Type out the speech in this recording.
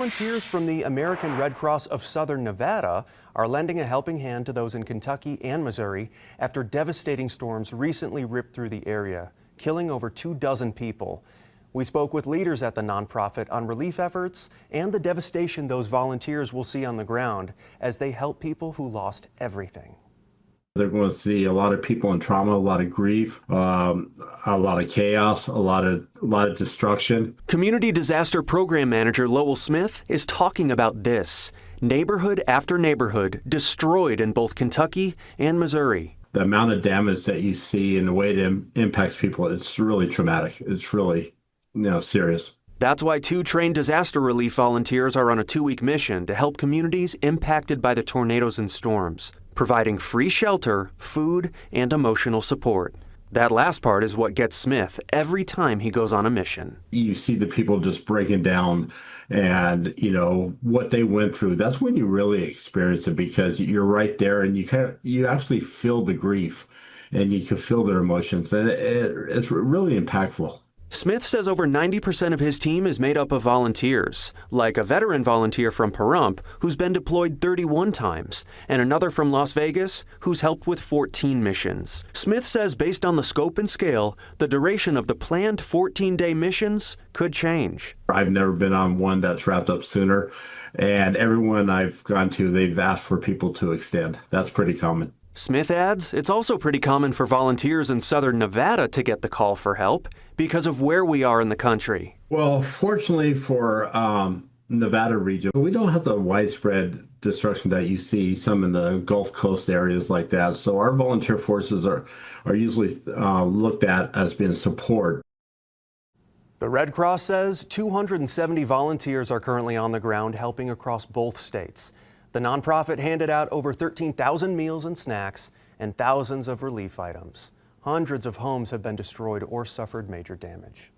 Volunteers from the American Red Cross of Southern Nevada are lending a helping hand to those in Kentucky and Missouri after devastating storms recently ripped through the area, killing over 24 people. We spoke with leaders at the nonprofit on relief efforts and the devastation those volunteers will see on the ground as they help people who lost everything. They're going to see a lot of people in trauma, a lot of grief, a lot of chaos, a lot of destruction. Community Disaster Program Manager Lowell Smith is talking about this. Neighborhood after neighborhood destroyed in both Kentucky and Missouri. The amount of damage that you see and the way it impacts people, it's really traumatic. It's really, serious. That's why 2 trained disaster relief volunteers are on a 2-week mission to help communities impacted by the tornadoes and storms, providing free shelter, food, and emotional support. That last part is what gets Smith every time he goes on a mission. You see the people just breaking down and, what they went through. That's when you really experience it because you're right there and you actually feel the grief and you can feel their emotions. And it's really impactful. Smith says over 90% of his team is made up of volunteers, like a veteran volunteer from Pahrump who's been deployed 31 times, and another from Las Vegas who's helped with 14 missions. Smith says based on the scope and scale, the duration of the planned 14-day missions could change. I've never been on one that's wrapped up sooner, and everyone I've gone to, they've asked for people to extend. That's pretty common. Smith adds it's also pretty common for volunteers in southern Nevada to get the call for help because of where we are in the country. Well, fortunately for Nevada region, we don't have the widespread destruction that you see some in the Gulf Coast areas like that. So our volunteer forces are usually looked at as being support. The Red Cross says 270 volunteers are currently on the ground helping across both states. The nonprofit handed out over 13,000 meals and snacks and thousands of relief items. Hundreds of homes have been destroyed or suffered major damage.